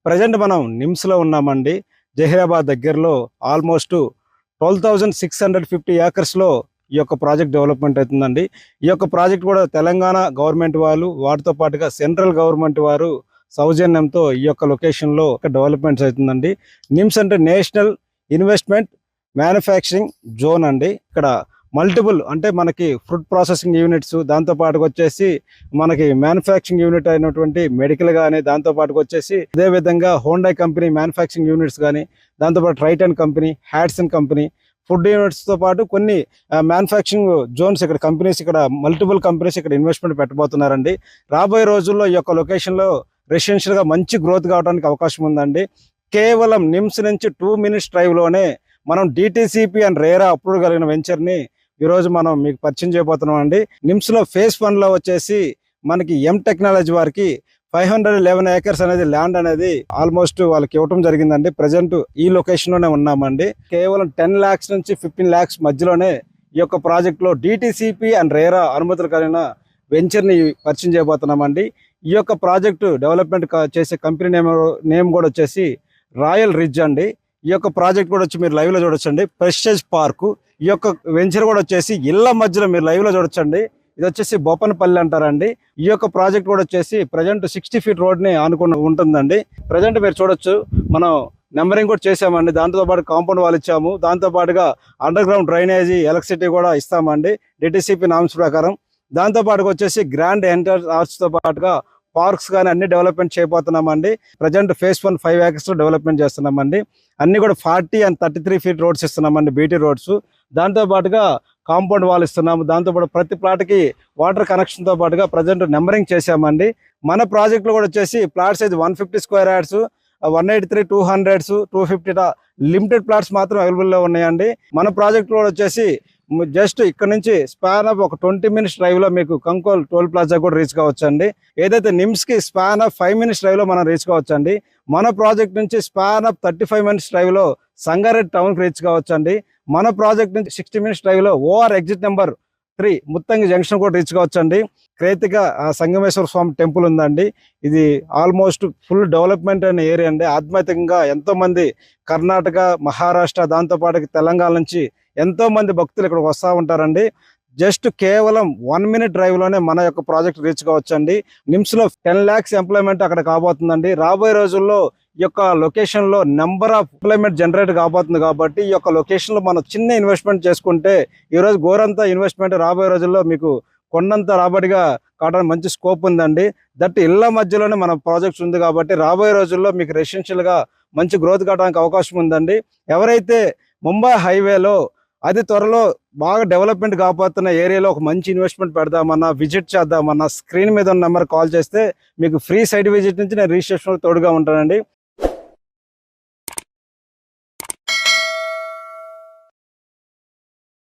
Present మనం నిమ్స్లో ఉన్నామండి. జహీరాబాద్ దగ్గరలో ఆల్మోస్ట్ 12,650 ఏకర్స్లో ఈ యొక్క ప్రాజెక్ట్ డెవలప్మెంట్ అవుతుందండి. ఈ యొక్క ప్రాజెక్ట్ కూడా తెలంగాణ గవర్నమెంట్ వాళ్ళు, వాటితో పాటుగా సెంట్రల్ గవర్నమెంట్ వారు సౌజన్యంతో ఈ యొక్క లొకేషన్లో డెవలప్మెంట్స్ అవుతుందండి. నిమ్స్ అంటే నేషనల్ ఇన్వెస్ట్మెంట్ మ్యానుఫ్యాక్చరింగ్ జోన్ అండి. ఇక్కడ మల్టిపుల్ అంటే మనకి ఫుడ్ ప్రాసెసింగ్ యూనిట్స్, దాంతో పాటుగా వచ్చేసి మనకి మ్యానుఫ్యాక్చరింగ్ యూనిట్ అయినటువంటి మెడికల్ కానీ, దాంతో పాటుగా వచ్చేసి అదేవిధంగా హోండా కంపెనీ మ్యానుఫ్యాక్చరింగ్ యూనిట్స్ కానీ, దాంతోపాటు Triton company, Hatsun company, food యూనిట్స్తో పాటు కొన్ని మ్యానుఫ్యాక్చరింగ్ జోన్స్ ఇక్కడ కంపెనీస్, ఇక్కడ మల్టిపుల్ కంపెనీస్ ఇక్కడ ఇన్వెస్ట్మెంట్ పెట్టబోతున్నారండి. రాబోయే రోజుల్లో ఈ యొక్క లొకేషన్లో రెసిడెన్షియల్గా మంచి గ్రోత్ కావడానికి అవకాశం ఉందండి. కేవలం నిమ్స్ నుంచి 2 minutes డ్రైవ్లోనే మనం DTCP అండ్ రేరా అప్రూవ్ కలిగిన వెంచర్ని ఈరోజు మనం మీకు పరిచయం చేయబోతున్నాం అండి. నిమ్స్లో phase 1లో వచ్చేసి మనకి టెక్నాలజీ వారికి 511 acres అనేది ల్యాండ్ అనేది ఆల్మోస్ట్ వాళ్ళకి ఇవ్వటం జరిగిందండి. ప్రజెంట్ ఈ లొకేషన్లోనే ఉన్నామండి. కేవలం 10 lakhs నుంచి 15 lakhs మధ్యలోనే ఈ యొక్క ప్రాజెక్ట్లో DTCP అండ్ రేరా అనుమతులు కలిగిన వెంచర్ని పరిచయం చేయబోతున్నామండి. ఈ యొక్క ప్రాజెక్టు డెవలప్మెంట్ చేసే కంపెనీ నేమ్ కూడా వచ్చేసి రాయల్ రిడ్జ్ అండి. ఈ యొక్క ప్రాజెక్ట్ కూడా వచ్చి మీరు లైవ్లో చూడొచ్చండి. Prestige park. ఈ యొక్క వెంచర్ కూడా వచ్చేసి ఇళ్ల మధ్యలో మీరు లైవ్లో చూడొచ్చండి. ఇది వచ్చేసి బొప్పనపల్లి అంటారండి. ఈ యొక్క ప్రాజెక్ట్ కూడా వచ్చేసి ప్రజెంట్ 60 feet రోడ్ని ఆనుకుని ఉంటుందండి. ప్రజెంట్ మీరు చూడొచ్చు, మనం నెంబరింగ్ కూడా చేసామండి. దాంతో పాటు కాంపౌండ్ వాల్ ఇచ్చాము. దాంతో పాటుగా అండర్ గ్రౌండ్ డ్రైనేజీ, ఎలక్ట్రిసిటీ కూడా ఇస్తామండి DTCP నామ్స్ ప్రకారం. దాంతో పాటుగా వచ్చేసి గ్రాండ్ ఎంట్రన్స్ ఆర్చ్తో పాటుగా పార్క్స్ కానీ అన్ని డెవలప్మెంట్ చేయబోతున్నామండి. ప్రజెంట్ phase 1 5 acres డెవలప్మెంట్ చేస్తున్నామండి. అన్ని కూడా 40 and 33 feet రోడ్స్ ఇస్తున్నామండి, BT రోడ్స్. దాంతో పాటుగా కాంపౌండ్ వాల్ ఇస్తున్నాము. దాంతోపాటు ప్రతి ప్లాట్కి వాటర్ కనెక్షన్తో పాటుగా ప్రజెంట్ నెంబరింగ్ చేసామండి. మన ప్రాజెక్టులో కూడా వచ్చేసి plot size 150 square yards, 183, 200, 250 limited plots మాత్రం అవైలబుల్లో ఉన్నాయండి. మన ప్రాజెక్టులో కూడా వచ్చేసి జస్ట్ ఇక్కడ నుంచి స్పాన్ ఆఫ్ ఒక 20 minutes డ్రైవ్లో మీకు కంకోల్ టోల్ ప్లాజా కూడా రీచ్ కావచ్చు అండి. ఏదైతే నిమ్స్కి స్పాన్ ఆఫ్ 5 minutes డ్రైవ్లో మనం రీచ్ కావచ్చు అండి. మన ప్రాజెక్ట్ నుంచి స్పాన్ ఆఫ్ 35 minutes డ్రైవ్లో సంగారెడ్డి టౌన్కి రీచ్ కావచ్చు అండి. మన ప్రాజెక్ట్ నుంచి 60 minutes డ్రైవ్లో OR exit number 3 Muthangi junction కూడా రీచ్ కావచ్చు అండి. క్రేతిక సంగమేశ్వర స్వామి టెంపుల్ ఉందండి. ఇది ఆల్మోస్ట్ ఫుల్ డెవలప్మెంట్ అనే ఏరియా అండి. ఆధ్యాత్మికంగా ఎంతోమంది కర్ణాటక, మహారాష్ట్ర, దాంతోపాటు తెలంగాణ నుంచి ఎంతోమంది భక్తులు ఇక్కడికి వస్తూ ఉంటారండి. జస్ట్ కేవలం 1 minute డ్రైవ్లోనే మన యొక్క ప్రాజెక్ట్ రీచ్ కావచ్చు అండి. నిమ్స్లో 10 lakhs ఎంప్లాయ్మెంట్ అక్కడ కాబోతుందండి. రాబోయే రోజుల్లో ఈ యొక్క లొకేషన్లో నెంబర్ ఆఫ్ ఎంప్లాయ్మెంట్ జనరేట్ కాబోతుంది. కాబట్టి ఈ యొక్క లొకేషన్లో మనం చిన్న ఇన్వెస్ట్మెంట్ చేసుకుంటే ఈరోజు గోరంతా ఇన్వెస్ట్మెంట్ రాబోయే రోజుల్లో మీకు కొండంత రాబడిగా కావడానికి మంచి స్కోప్ ఉందండి. దట్ ఇళ్ల మధ్యలోనే మన ప్రాజెక్ట్స్ ఉంది కాబట్టి రాబోయే రోజుల్లో మీకు రెసిడెన్షియల్గా మంచి గ్రోత్ కావడానికి అవకాశం ఉందండి. ఎవరైతే ముంబై హైవేలో అతి త్వరలో బాగా డెవలప్మెంట్ కాబోతున్న ఏరియాలో ఒక మంచి ఇన్వెస్ట్మెంట్ పెడదామన్నా, విజిట్ చేద్దామన్నా, స్క్రీన్ మీద ఉన్న నెంబర్ కాల్ చేస్తే మీకు ఫ్రీ సైట్ విజిట్ నుంచి నేను రిజిస్ట్రేషన్ తోడుగా ఉంటానండి.